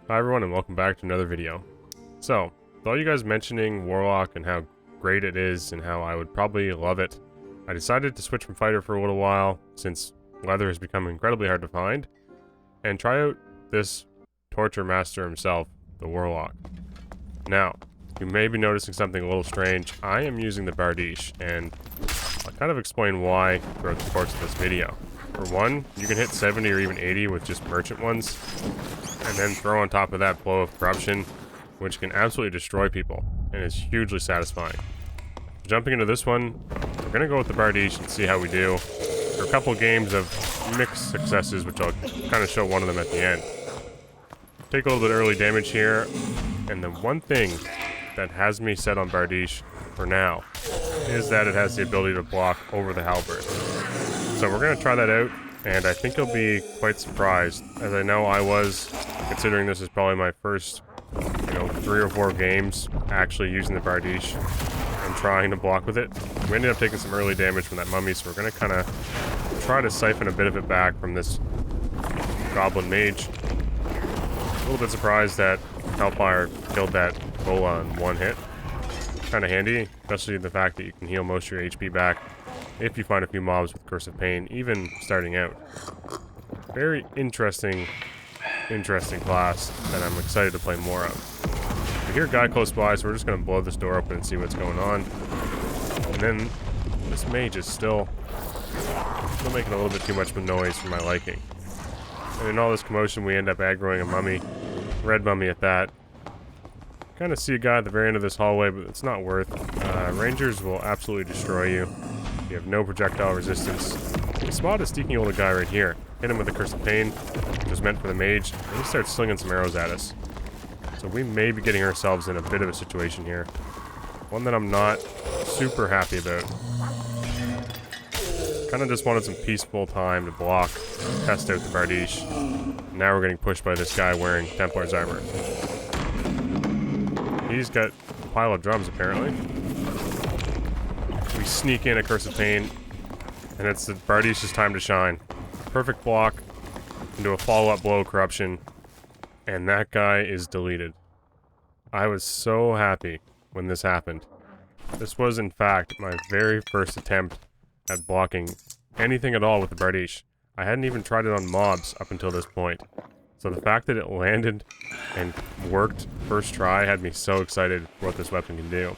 Hi everyone and welcome back to another video. So, with all you guys mentioning Warlock and how great it is and how I would probably love it, I decided to switch from fighter for a little while since leather has become incredibly hard to find, and try out this torture master himself, the Warlock. Now, you may be noticing something a little strange. I am using the Bardiche, and I'll kind of explain why throughout the course of this video. For one, you can hit 70 or even 80 with just merchant ones, and then throw on top of that Blow of Corruption, which can absolutely destroy people, and is hugely satisfying. Jumping into this one, we're going to go with the Bardiche and see how we do. There are a couple games of mixed successes, which I'll kind of show one of them at the end. Take a little bit of early damage here, and the one thing that has me set on Bardiche for now is that it has the ability to block over the halberd. So we're going to try that out, and I think you'll be quite surprised, as I know I was, considering this is probably my first, 3 or 4 games actually using the Bardiche and trying to block with it. We ended up taking some early damage from that mummy, so we're going to kind of try to siphon a bit of it back from this Goblin mage. A little bit surprised that Hellfire killed that Bola in one hit. Kind of handy, especially the fact that you can heal most of your HP back if you find a few mobs with Curse of Pain, even starting out. Very interesting class that I'm excited to play more of. We hear a guy close by, so we're just going to blow this door open and see what's going on. And then this mage is still making a little bit too much of a noise for my liking. And in all this commotion, we end up aggroing a mummy, red mummy at that. Kind of see a guy at the very end of this hallway, but it's not worth. Rangers will absolutely destroy you. You have no projectile resistance. We spot a sneaky older guy right here. Hit him with a Curse of Pain, which was meant for the mage, and he starts slinging some arrows at us. So we may be getting ourselves in a bit of a situation here. One that I'm not super happy about. Kind of just wanted some peaceful time to block, test out the Bardiche. Now we're getting pushed by this guy wearing Templar's armor. He's got a pile of drums, apparently. We sneak in a Curse of Pain, and it's the Bardiche's time to shine. Perfect block into a follow-up Blow of Corruption, and that guy is deleted. I was so happy when this happened. This was, in fact, my very first attempt at blocking anything at all with the Bardiche. I hadn't even tried it on mobs up until this point. So the fact that it landed and worked first try had me so excited for what this weapon can do.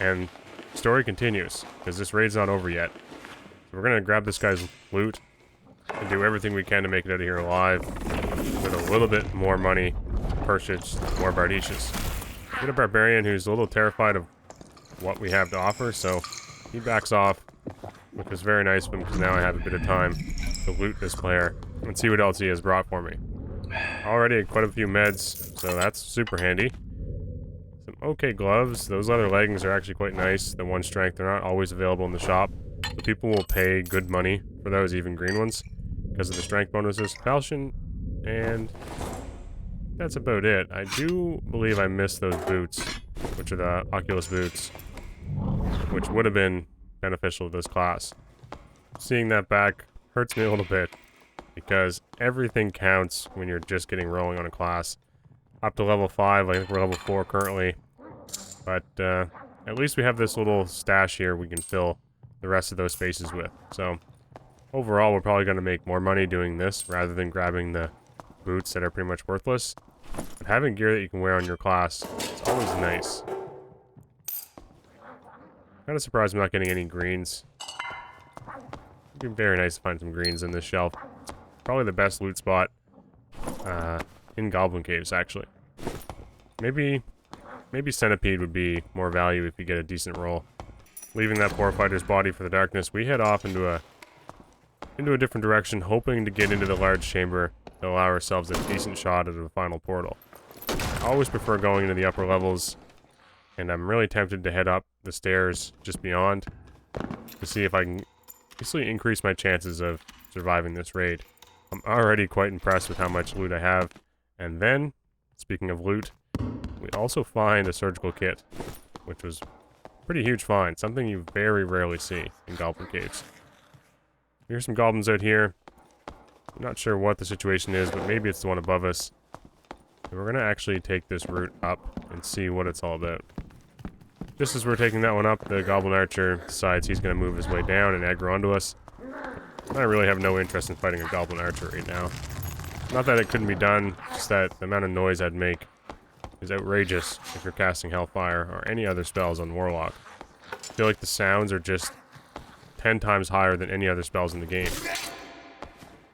And the story continues, because this raid's not over yet. So we're going to grab this guy's loot and do everything we can to make it out of here alive with a little bit more money to purchase more Bardiches. We get a Barbarian who's a little terrified of what we have to offer, so he backs off, which was very nice of him because now I have a bit of time to loot this player and see what else he has brought for me. Already quite a few meds, so that's super handy. Some okay gloves. Those leather leggings are actually quite nice. The 1 strength, they're not always available in the shop, but people will pay good money for those, even green ones, because of the strength bonuses. Falchion, and that's about it. I do believe I missed those boots, which are the Oculus boots, which would have been beneficial to this class. Seeing that back hurts me a little bit, because everything counts when you're just getting rolling on a class. Up to level 5, I think we're level 4 currently, but at least we have this little stash here we can fill the rest of those spaces with. So overall, we're probably going to make more money doing this rather than grabbing the boots that are pretty much worthless. But having gear that you can wear on your class is always nice. Kind of surprised I'm not getting any greens. It'd be very nice to find some greens in this shelf. Probably the best loot spot in Goblin Caves, actually. Maybe Centipede would be more value if you get a decent roll. Leaving that poor fighter's body for the darkness, we head off into a different direction, hoping to get into the large chamber to allow ourselves a decent shot at the final portal. I always prefer going into the upper levels, and I'm really tempted to head up the stairs just beyond to see if I can easily increase my chances of surviving this raid. I'm already quite impressed with how much loot I have. And then, speaking of loot, we also find a surgical kit, which was a pretty huge find, something you very rarely see in Goblin Caves. Here's some goblins out here. I'm not sure what the situation is, but maybe it's the one above us. And we're gonna actually take this route up and see what it's all about. Just as we're taking that one up, the Goblin Archer decides he's gonna move his way down and aggro onto us. I really have no interest in fighting a Goblin Archer right now. Not that it couldn't be done, just that the amount of noise I'd make is outrageous if you're casting Hellfire or any other spells on Warlock. I feel like the sounds are just 10 times higher than any other spells in the game.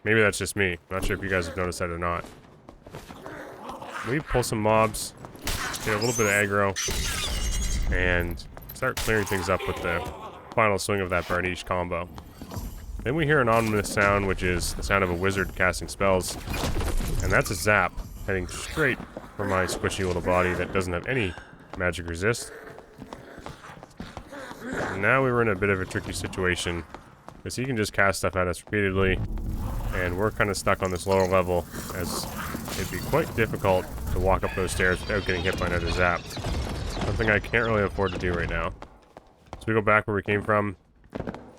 Maybe that's just me. Not sure if you guys have noticed that or not. We pull some mobs, get a little bit of aggro, and start clearing things up with the final swing of that Bardiche combo. Then we hear an ominous sound, which is the sound of a wizard casting spells. And that's a zap, heading straight for my squishy little body that doesn't have any magic resist. And now we were in a bit of a tricky situation, because he can just cast stuff at us repeatedly, and we're kind of stuck on this lower level, as it'd be quite difficult to walk up those stairs without getting hit by another zap. Something I can't really afford to do right now. So we go back where we came from,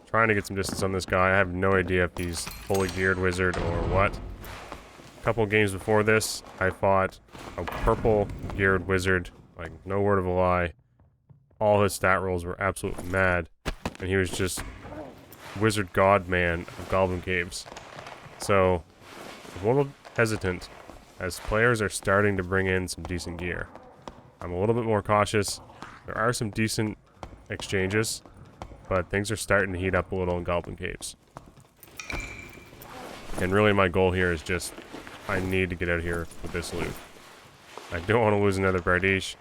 trying to get some distance on this guy. I have no idea if he's fully geared wizard or what. A couple games before this, I fought a purple geared wizard, like no word of a lie. All his stat rolls were absolutely mad, and he was just wizard god man of Goblin Caves. So, I'm a little hesitant, as players are starting to bring in some decent gear. I'm a little bit more cautious. There are some decent exchanges, but things are starting to heat up a little in Goblin Caves. And really my goal here is just, I need to get out of here with this loot. I don't want to lose another Bardiche.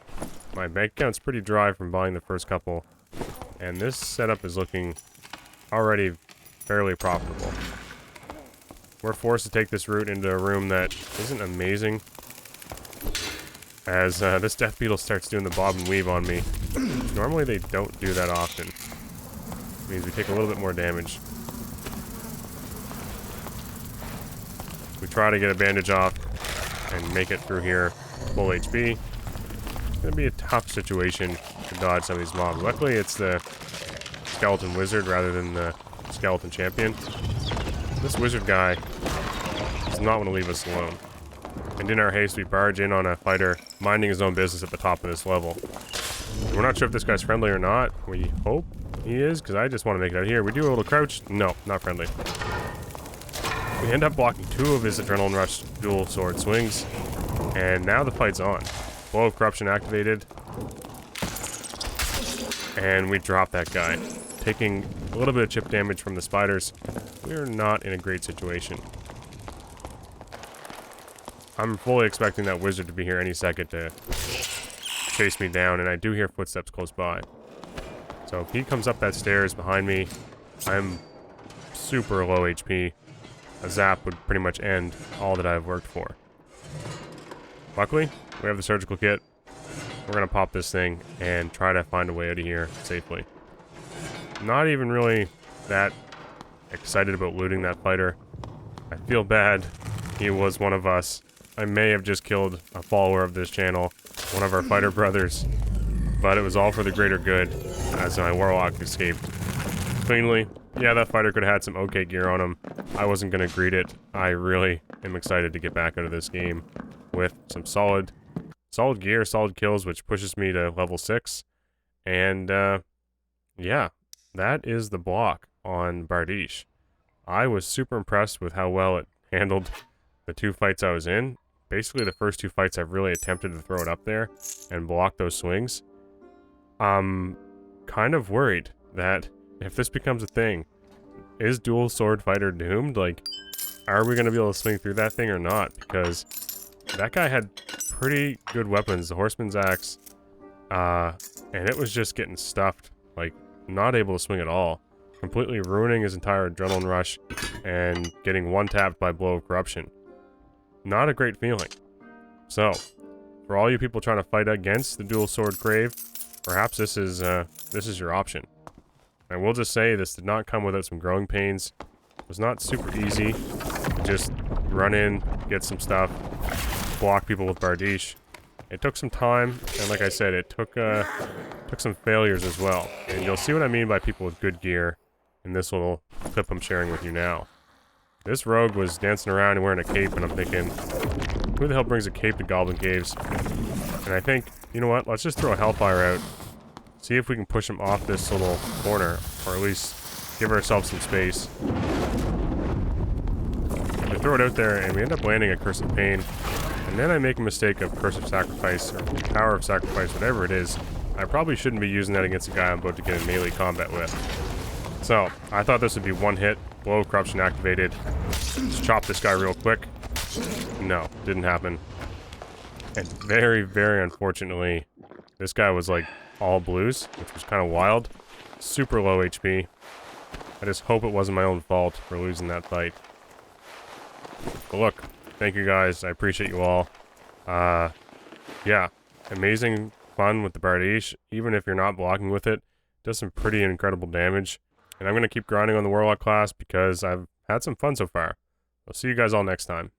My bank account's pretty dry from buying the first couple, and this setup is looking already fairly profitable. We're forced to take this route into a room that isn't amazing, as this Death Beetle starts doing the bob and weave on me. Normally they don't do that often. It means we take a little bit more damage. We try to get a bandage off and make it through here full HP. It's going to be a tough situation to dodge some of these mobs. Luckily it's the Skeleton Wizard rather than the Skeleton Champion. This Wizard guy does not want to leave us alone. And in our haste, we barge in on a fighter minding his own business at the top of this level. We're not sure if this guy's friendly or not. We hope he is, because I just want to make it out here. We do a little crouch. No, not friendly. We end up blocking 2 of his Adrenaline Rush dual sword swings. And now the fight's on. Blow of Corruption activated. And we drop that guy. Taking a little bit of chip damage from the spiders. We're not in a great situation. I'm fully expecting that wizard to be here any second to chase me down, and I do hear footsteps close by. So if he comes up that stairs behind me, I'm super low HP. A zap would pretty much end all that I've worked for. Luckily, we have the surgical kit. We're gonna pop this thing and try to find a way out of here safely. Not even really that excited about looting that fighter. I feel bad. He was one of us. I may have just killed a follower of this channel, one of our fighter brothers, but it was all for the greater good, as my Warlock escaped cleanly. Yeah, that fighter could have had some okay gear on him. I wasn't going to greet it. I really am excited to get back out of this game with some solid gear, solid kills, which pushes me to level 6. And, yeah, that is the block on Bardiche. I was super impressed with how well it handled the 2 fights I was in. Basically, the first 2 fights I've really attempted to throw it up there and block those swings. I'm kind of worried that if this becomes a thing, is dual sword fighter doomed? Like, are we going to be able to swing through that thing or not? Because that guy had pretty good weapons, the Horseman's Axe, and it was just getting stuffed, like, not able to swing at all. Completely ruining his entire Adrenaline Rush and getting one-tapped by Blow of Corruption. Not a great feeling. So, for all you people trying to fight against the dual sword crave, perhaps this is your option. I will just say this did not come without some growing pains. It was not super easy to just run in, get some stuff, block people with Bardiche. It took some time, and like I said, it took some failures as well. And you'll see what I mean by people with good gear in this little clip I'm sharing with you now. This rogue was dancing around and wearing a cape, and I'm thinking, who the hell brings a cape to Goblin Caves? And I think, you know what, let's just throw a Hellfire out. See if we can push him off this little corner, or at least give ourselves some space. We throw it out there, and we end up landing a Curse of Pain. And then I make a mistake of Curse of Sacrifice, or Power of Sacrifice, whatever it is. I probably shouldn't be using that against a guy I'm about to get in melee combat with. So, I thought this would be one hit, Blow of Corruption activated. Let's chop this guy real quick. No, didn't happen. And very, very unfortunately, this guy was like all blues, which was kind of wild. Super low HP. I just hope it wasn't my own fault for losing that fight. But look, thank you guys. I appreciate you all. Yeah, amazing fun with the Bardiche. Even if you're not blocking with it, does some pretty incredible damage. And I'm going to keep grinding on the Warlock class because I've had some fun so far. I'll see you guys all next time.